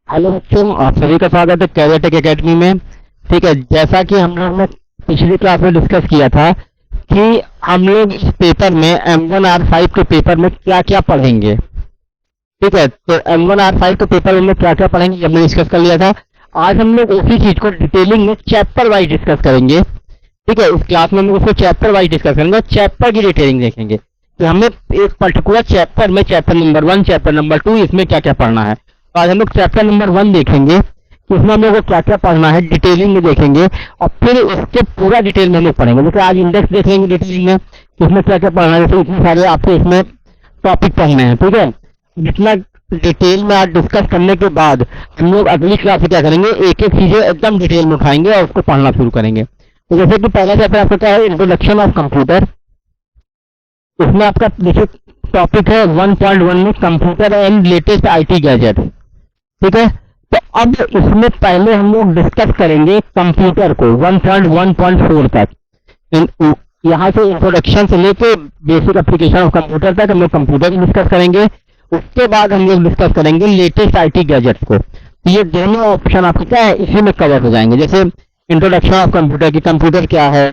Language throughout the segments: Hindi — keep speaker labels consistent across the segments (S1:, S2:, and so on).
S1: हेलो बच्चों, आप सभी का स्वागत है कैरियर टेक एकेडमी में। ठीक है, जैसा कि हम लोग ने पिछली क्लास में डिस्कस किया था कि हम लोग इस पेपर में M1R5 के पेपर में क्या क्या पढ़ेंगे। ठीक है, तो M1R5 के पेपर में हम लोग क्या क्या पढ़ेंगे ये हमने डिस्कस कर लिया था। आज हम लोग उसी चीज को डिटेलिंग में चैप्टर वाइज डिस्कस करेंगे। ठीक है, इस क्लास में हम लोग उसको चैप्टर वाइज डिस्कस करेंगे और चैप्टर की डिटेलिंग देखेंगे कि हमें एक पर्टिकुलर चैप्टर में चैप्टर नंबर 1, चैप्टर नंबर 2 इसमें क्या क्या पढ़ना है। तो आज हम लोग चैप्टर नंबर 1 देखेंगे कि इसमें हम लोग को क्या क्या पढ़ना है, डिटेलिंग में देखेंगे और फिर इसके पूरा डिटेल में हम लोग पढ़ेंगे। जैसे आज इंडेक्स देख लेंगे डिटेलिंग में कि इसमें क्या क्या पढ़ना है। जैसे इतने सारे आपको इसमें टॉपिक पढ़ने हैं। ठीक है, जितना डिटेल में आज डिस्कस करने के बाद हम लोग अगली क्लास में क्या करेंगे, एक एक चीजें एकदम डिटेल में उठाएंगे और उसको पढ़ना शुरू करेंगे। तो जैसे कि पहला चैप्टर आपका क्या है, इंट्रोडक्शन ऑफ कंप्यूटर। इसमें आपका जैसे टॉपिक है 1.1 में computer and latest IT gadget. ठीक है, तो अब इसमें पहले हम लोग डिस्कस करेंगे कंप्यूटर को 1.1.4 तक। यहाँ से इंट्रोडक्शन से लेके बेसिक एप्लीकेशन ऑफ कंप्यूटर तक हम लोग कंप्यूटर को डिस्कस करेंगे। उसके बाद हम लोग डिस्कस करेंगे लेटेस्ट आईटी गैजेट्स को। तो ये दोनों ऑप्शन आपके क्या है, इसी में कवर हो जाएंगे। जैसे इंट्रोडक्शन ऑफ कंप्यूटर की कंप्यूटर क्या है,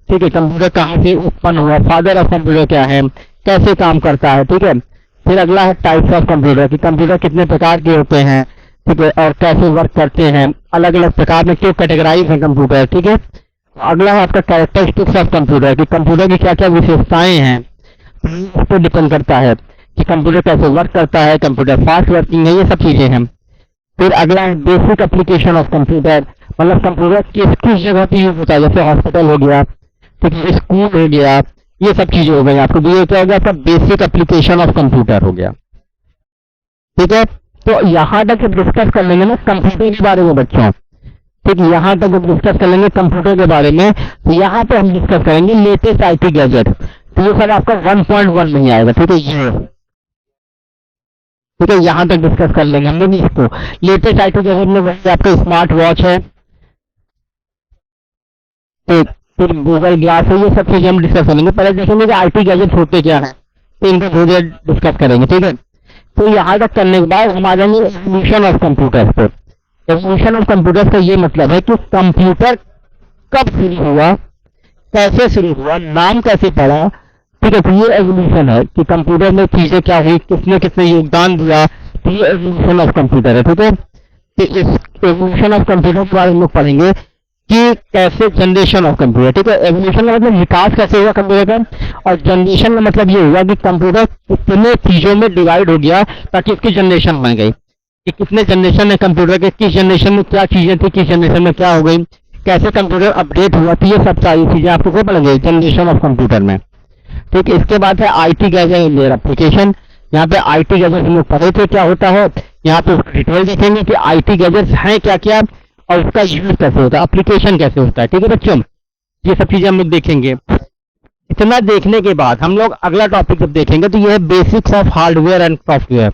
S1: ठीक है, कंप्यूटर कहाँ से उत्पन्न हुआ, फादर ऑफ कंप्यूटर क्या है, कैसे काम करता है। ठीक है, फिर अगला है टाइप्स ऑफ कंप्यूटर कि कंप्यूटर कितने प्रकार के होते हैं। ठीक है, और कैसे वर्क करते हैं, अलग अलग प्रकार में क्यों कैटेगराइज है कंप्यूटर। ठीक है, अगला है आपका कैरेक्टरिस्टिक्स ऑफ कंप्यूटर कि कंप्यूटर की क्या क्या विशेषताएं हैं, उस पर डिपेंड करता है कि कंप्यूटर कैसे वर्क करता है, कंप्यूटर फास्ट वर्किंग है, ये सब चीजें हैं। फिर अगला है बेसिक एप्लीकेशन ऑफ कंप्यूटर, मतलब कंप्यूटर किस किस जगह पे यूज होता है। जैसे हॉस्पिटल हो गया, ठीक है, स्कूल हो गया, ये सब चीजें हो गई आपको। ये क्या हो गया आपका बेसिक एप्लीकेशन ऑफ कंप्यूटर हो गया। ठीक है, तो यहाँ तक डिस्कस कर लेंगे ना कंप्यूटर के बारे में बच्चों। ठीक है, यहाँ तक डिस्कस कर लेंगे कंप्यूटर के बारे में। तो यहाँ पे हम डिस्कस करेंगे लेटेस्ट आईटी गैजेट। तो ये सर आपका 1.1 में ही आएगा। ठीक है, ये ठीक है, यहाँ तक डिस्कस कर लेंगे हम लोग इसको। लेटेस्ट आईटी गैजेट में वही आपका स्मार्ट वॉच है, फिर गूगल ग्लास है, ये सब चीजें हम डिस्कस करेंगे। पहले देखेंगे कि आईटी गैजेट होते क्या है, तो इनको थोड़ी देर डिस्कस करेंगे। ठीक है, तो यहाँ तक करने के बाद हम आ जाएंगे एवोल्यूशन ऑफ कंप्यूटर्स पे। एवोल्यूशन ऑफ कंप्यूटर्स का ये मतलब है कि कंप्यूटर कब शुरू हुआ, कैसे शुरू हुआ, नाम कैसे पड़ा। ठीक है, तो ये एवोल्यूशन है कि कंप्यूटर में चीजें क्या हुई, किसने किसने योगदान दिया। तो ये एवोल्यूशन ऑफ कंप्यूटर है। ठीक है, तो इस एवोल्यूशन ऑफ कंप्यूटर के बारे में लोग पढ़ेंगे कि कैसे जनरेशन ऑफ कंप्यूटर। ठीक है, एवोल्यूशन का मतलब विकास कैसे हुआ कंप्यूटर का, और जनरेशन का मतलब ये हुआ कि कंप्यूटर कितने चीजों में डिवाइड हो गया ताकि इसकी जनरेशन बन गई कि कितने जनरेशन है कंप्यूटर के, किस जनरेशन में क्या चीजें थी, किस जनरेशन में क्या हो गई, कैसे कंप्यूटर अपडेट हुआ। तो ये सब सारी चीजें आपको क्या पढ़ेंगे जनरेशन ऑफ कंप्यूटर में। ठीक है, इसके बाद है IT gadget and their application. यहाँ पे आईटी गैजेट हम लोग पढ़े थे क्या होता है, यहाँ पे डिटेल देखेंगे कि आईटी गैजेट्स हैं क्या क्या और उसका यूज कैसे होता है, एप्लीकेशन कैसे होता है। ठीक है बच्चों, ये सब चीजें हम लोग देखेंगे। इतना देखने के बाद हम लोग अगला टॉपिक जब देखेंगे तो ये है basics of hardware and software.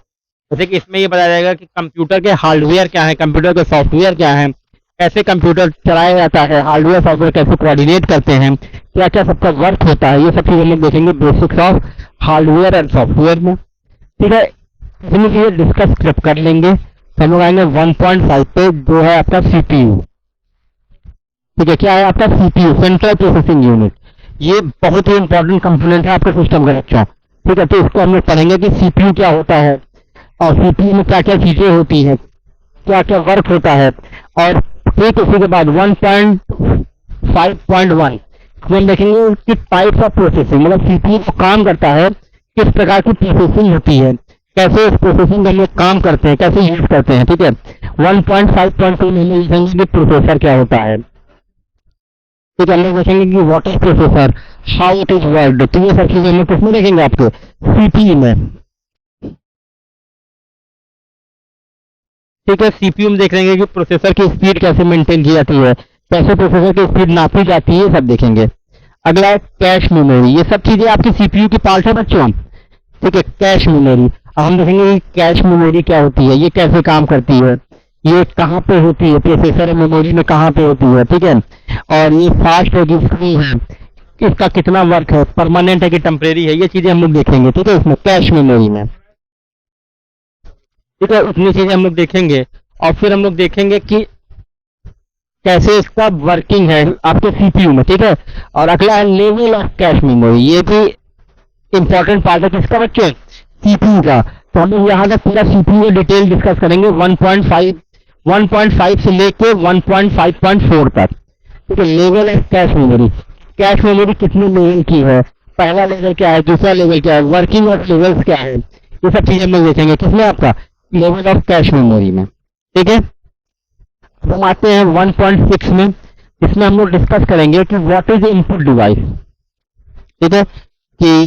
S1: जैसे कि इसमें ये बताया जाएगा कि कंप्यूटर के हार्डवेयर क्या है, कंप्यूटर के सॉफ्टवेयर क्या है, कैसे कंप्यूटर चलाया जाता है, हार्डवेयर सॉफ्टवेयर कैसे कोऑर्डिनेट करते हैं, क्या क्या सबका वर्क होता है, ये सब चीजें हम लोग देखेंगे basics of hardware and software में। ठीक है, इतनी चीजें डिस्कस कर लेंगे। हम लोग आएंगे 1.5 पे, जो है आपका सीपीयू। ठीक है, क्या है आपका सीपीयू, सेंट्रल प्रोसेसिंग यूनिट। ये बहुत ही इंपॉर्टेंट कंपोनेंट है आपके सिस्टम का बच्चा। ठीक है, तो इसको हम लोग पढ़ेंगे कि सीपीयू क्या होता है और सीपीयू में क्या क्या चीजें होती हैं, क्या क्या वर्क होता है। और फिर उसी के बाद 1.5.1 हम देखेंगे कि टाइप्स ऑफ प्रोसेसिंग, मतलब सीपीयू जो काम करता है किस प्रकार की प्रोसेसिंग होती है, कैसे इस प्रोसेसिंग में काम करते हैं, कैसे यूज करते हैं। ठीक है, 1.5.2 में देखेंगे कि प्रोसेसर क्या होता है। ठीक है, हम लोग देखेंगे कि what is processor, how it is worked. तो ये सब चीजें हम लोग किसमें देखेंगे आपको, सीपीयू में। ठीक है, सीपीयू में देख लेंगे कि प्रोसेसर की स्पीड कैसे मेंटेन की जाती है, कैसे प्रोसेसर की स्पीड नापी जाती है, ये सब देखेंगे। अगला है कैश मेमोरी। ये सब चीजें आपकी सीपीयू की पार्ट है बच्चों। ठीक है, कैश मेमोरी। अब हम देखेंगे कि कैश मेमोरी क्या होती है, ये कैसे काम करती है, ये कहाँ पे होती है, प्रोसेसर मेमोरी में कहाँ पे होती है। ठीक है, और ये फास्ट है कि स्लो है, इसका कितना वर्क है, परमानेंट है कि टेम्परेरी है, ये चीजें हम लोग देखेंगे। ठीक है, इसमें कैश मेमोरी में। ठीक है, उतनी चीजें हम लोग देखेंगे। और फिर हम लोग देखेंगे कि कैसे इसका वर्किंग है आपके सीपीयू में, ठीक है। और अगला है लेवल ऑफ कैश मेमोरी, ये भी इंपॉर्टेंट पार्ट है किसका बच्चे, सीपीयू का। तो हम लोग यहाँ तक पूरा सीपीयू डिटेल डिस्कस करेंगे 1.5 से लेके 1.5.4 तक, ठीक है। लेवल ऑफ कैश मेमोरी कितने लेवल की है, पहला लेवल क्या है, दूसरा लेवल क्या है, वर्किंग ऑफ लेवल्स क्या है, ये सब चीजें हम लोग देखेंगे किसमें, आपका लेवल ऑफ कैश मेमोरी में, ठीक है। अब हम आते हैं 1.6 में, इसमें हम लोग डिस्कस करेंगे कि व्हाट इज इनपुट डिवाइस, ठीक है, कि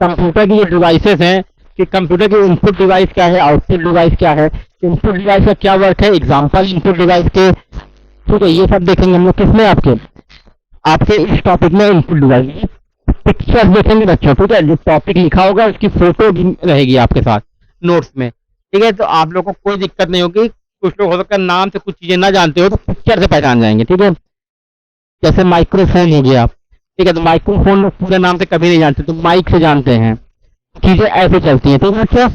S1: कंप्यूटर की जो डिवाइसेस हैं, कि कंप्यूटर की इनपुट डिवाइस क्या है, आउटपुट डिवाइस क्या है, इनपुट डिवाइस का क्या वर्क है, एग्जांपल इनपुट डिवाइस के, ठीक है। ये सब देखेंगे हम लोग किसमें, आपके इस टॉपिक में इनपुट डिवाइस। पिक्चर्स देखेंगे बच्चों, ठीक है, जो टॉपिक लिखा होगा उसकी फोटो भी रहेगी आपके साथ नोट्स में, ठीक है। तो आप लोगों को कोई दिक्कत नहीं होगी, कुछ लोग हो सकता है नाम से कुछ चीजें ना जानते हो तो पिक्चर से पहचान जाएंगे, ठीक है। जैसे माइक्रोफोन हो गया, ठीक है, तो माइक्रोफोन लोग पूरे नाम से कभी नहीं जानते, तो माइक से जानते हैं, चीजें ऐसे चलती हैं, ठीक है। अच्छा,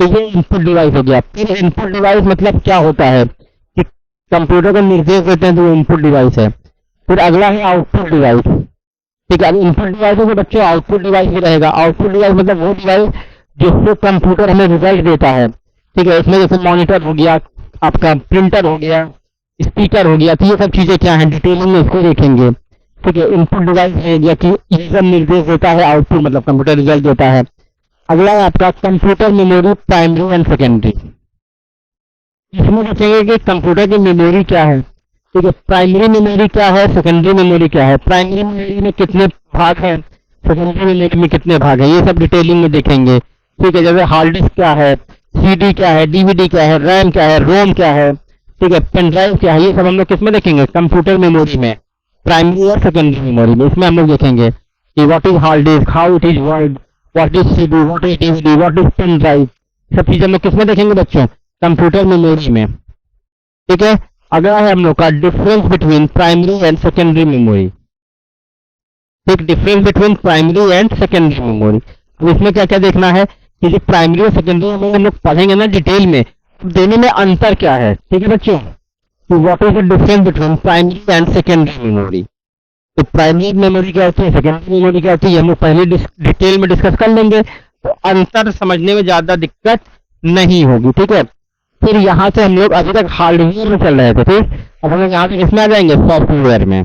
S1: तो ये इनपुट डिवाइस हो गया। फिर इनपुट डिवाइस मतलब क्या होता है कि कंप्यूटर को निर्देश देते हैं, तो वो इनपुट डिवाइस है। फिर अगला है आउटपुट डिवाइस, ठीक है। अब इनपुट डिवाइस के बच्चों आउटपुट डिवाइस भी रहेगा। आउटपुट डिवाइस मतलब वो डिवाइस जिससे कंप्यूटर हमें रिजल्ट देता है, ठीक है। इसमें जैसे मॉनिटर हो गया, आपका प्रिंटर हो गया, स्पीकर हो गया, तो ये सब चीजें क्या है डिटेलिंग में इसको देखेंगे, ठीक है। इनपुट डिवाइस है गया कि यूजर निर्देश देता है, आउटपुट मतलब कंप्यूटर रिजल्ट देता है। अगला है आपका computer memory primary and secondary, इसमें देखेंगे कि कंप्यूटर की मेमोरी क्या है, ठीक है। प्राइमरी मेमोरी क्या है, सेकेंडरी मेमोरी क्या है, प्राइमरी मेमोरी में कितने भाग हैं, सेकेंडरी मेमोरी में कितने भाग हैं, ये सब डिटेलिंग में देखेंगे, ठीक है। जैसे हार्ड डिस्क क्या है, सीडी क्या है, डीवीडी क्या है, रैम क्या है, रोम क्या है, ठीक है, पेन ड्राइव क्या है, ये सब हम लोग किसमें देखेंगे, कंप्यूटर मेमोरी में, प्राइमरी और सेकेंडरी मेमोरी में। इसमें हम लोग देखेंगे कि what is hard disk, how it is word, what is CD, what is DVD, what is pen drive, सब चीजें हम लोग किसमें देखेंगे बच्चों, कंप्यूटर मेमोरी में, ठीक है। अगला है हम लोग का difference between primary and secondary memory, ठीक, difference between primary and secondary memory. अब इसमें क्या क्या देखना है कि जो प्राइमरी और सेकेंडरी मेमोरी हम लोग पढ़ेंगे ना डिटेल में, दोनों में अंतर क्या है, ठीक है बच्चों, तो what is the difference between primary and secondary memory. तो प्राइमरी मेमोरी क्या होती है, सेकेंडरी मेमोरी क्या होती है, हम लोग पहले डिटेल में डिस्कस कर लेंगे, तो अंतर समझने में ज्यादा दिक्कत नहीं होगी, ठीक है। फिर यहाँ से हम लोग अभी तक हार्डवेयर में चल रहे थे, ठीक, अब हम लोग यहाँ पे इसमें आ जाएंगे सॉफ्टवेयर में,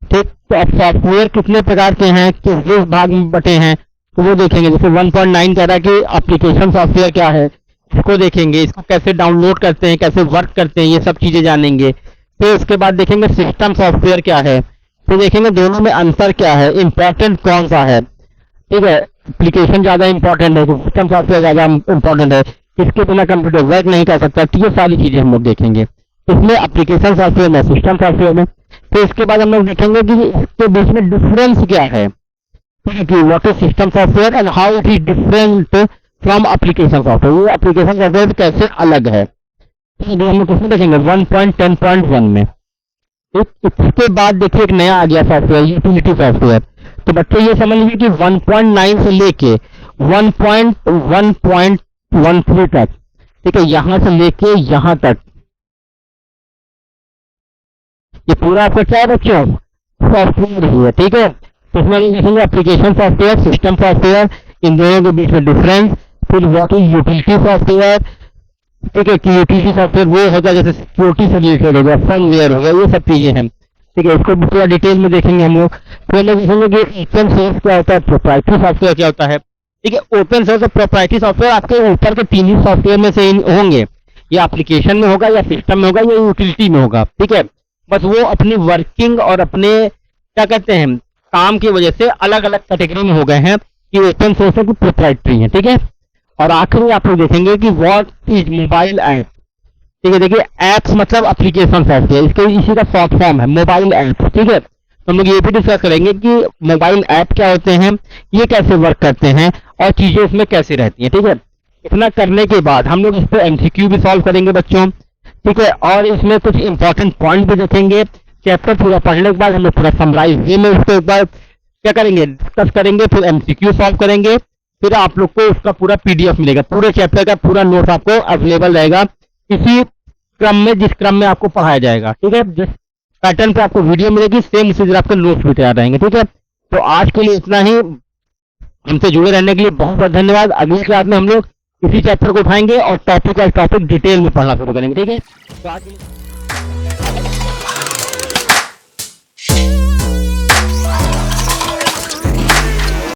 S1: ठीक। तो अब सॉफ्टवेयर कितने प्रकार के हैं, किस भाग में बटे हैं, तो वो देखेंगे। जैसे 1.9 कह रहा है कि एप्लीकेशन सॉफ्टवेयर क्या है, इसको देखेंगे, इसको कैसे डाउनलोड करते हैं, कैसे वर्क करते हैं, ये सब चीजें जानेंगे। फिर उसके बाद देखेंगे सिस्टम सॉफ्टवेयर क्या है, फिर देखेंगे दोनों में अंतर क्या है, इंपॉर्टेंट कौन सा है, ठीक है। एप्लीकेशन ज्यादा इंपॉर्टेंट है, सिस्टम सॉफ्टवेयर ज्यादा इंपॉर्टेंट है, इसके बिना कंप्यूटर वर्क नहीं कर सकता, तो ये सारी चीजें हम लोग देखेंगे इसमें, एप्लीकेशन सॉफ्टवेयर में, सिस्टम सॉफ्टवेयर में। फिर इसके बाद हम लोग देखेंगे कि इसके बीच में डिफरेंस क्या है, ठीक है, कि what is system software and how it is different from application software, वो एप्लीकेशन सॉफ्टवेयर कैसे अलग है, तो हम लोग किसमें देखेंगे 1.10.1 में। इसके बाद देखिए एक नया आ गया सॉफ्टवेयर, यूटिलिटी सॉफ्टवेयर। तो बच्चों ये समझ लीजिए कि 1.9 से लेके 1.1.13 तक, ठीक है, यहां से लेके यहां तक ये पूरा आपका क्या है बच्चों, सॉफ्टवेयर ही है, ठीक है। तो इसमें देखेंगे एप्लीकेशन सॉफ्टवेयर, सिस्टम सॉफ्टवेयर, इन दोनों के बीच में डिफरेंस। फिर व्हाट इज यूटिलिटी सॉफ्टवेयर, ठीक है, कि यूटिलिटी सॉफ्टवेयर वो होगा जैसे सिक्योरिटी से रिलेटेड हो गया, फर्मवेयर हो गया, ये सब चीजें हैं, ठीक है। इसको पूरा डिटेल में देखेंगे हम लोग। फिर लोग देखेंगे कि ओपन सोर्स क्या होता है, प्रोप्राइटरी सॉफ्टवेयर क्या होता है, ठीक है। ओपन सोर्स और प्रोप्राइटरी सॉफ्टवेयर आपके ऊपर के तीन ही सॉफ्टवेयर में से होंगे, या एप्लीकेशन में होगा, या सिस्टम में होगा, या यूटिलिटी में होगा, ठीक है। बस वो अपनी वर्किंग और अपने क्या कहते हैं काम की वजह से अलग अलग कैटेगरी में हो गए हैं, कि ओपन सोर्स है कि प्रोप्राइटरी है, ठीक है। और आखिरी आप लोग देखेंगे कि व्हाट इज मोबाइल ऐप, ठीक है। देखिए एप्स मतलब एप्लीकेशन सॉफ्टवेयर, इसके इसी का शॉर्ट फॉर्म है मोबाइल ऐप, ठीक है। तो हम लोग ये भी डिस्कस करेंगे कि मोबाइल ऐप क्या होते हैं, ये कैसे वर्क करते हैं, और चीजें इसमें कैसे रहती हैं, ठीक है। इतना करने के बाद हम लोग इस पर एमसीक्यू भी सॉल्व करेंगे बच्चों, ठीक है। और इसमें कुछ इंपॉर्टेंट पॉइंट भी देखेंगे। चैप्टर पूरा पढ़ने के बाद हम लोग पूरा समराइज वे में उसको एक बार क्या करेंगे, डिस्कस करेंगे, फिर एमसीक्यू सॉल्व करेंगे, फिर आप लोग को उसका पूरा पीडीएफ मिलेगा, पूरे चैप्टर का पूरा नोट्स आपको अवेलेबल रहेगा इसी क्रम में जिस क्रम में आपको पढ़ाया जाएगा। ठीक है, जिस पैटर्न पे आपको वीडियो मिलेगी सेम उसी तरह आपके नोट्स भी तैयार रहेंगे। ठीक है, तो आज के लिए इतना ही। हमसे जुड़े रहने के लिए बहुत बहुत धन्यवाद। अगली क्लास में हम लोग इसी चैप्टर को उठाएंगे और टॉपिक वाइज टॉपिक डिटेल में पढ़ना शुरू करेंगे। ठीक है, तो आज के लिए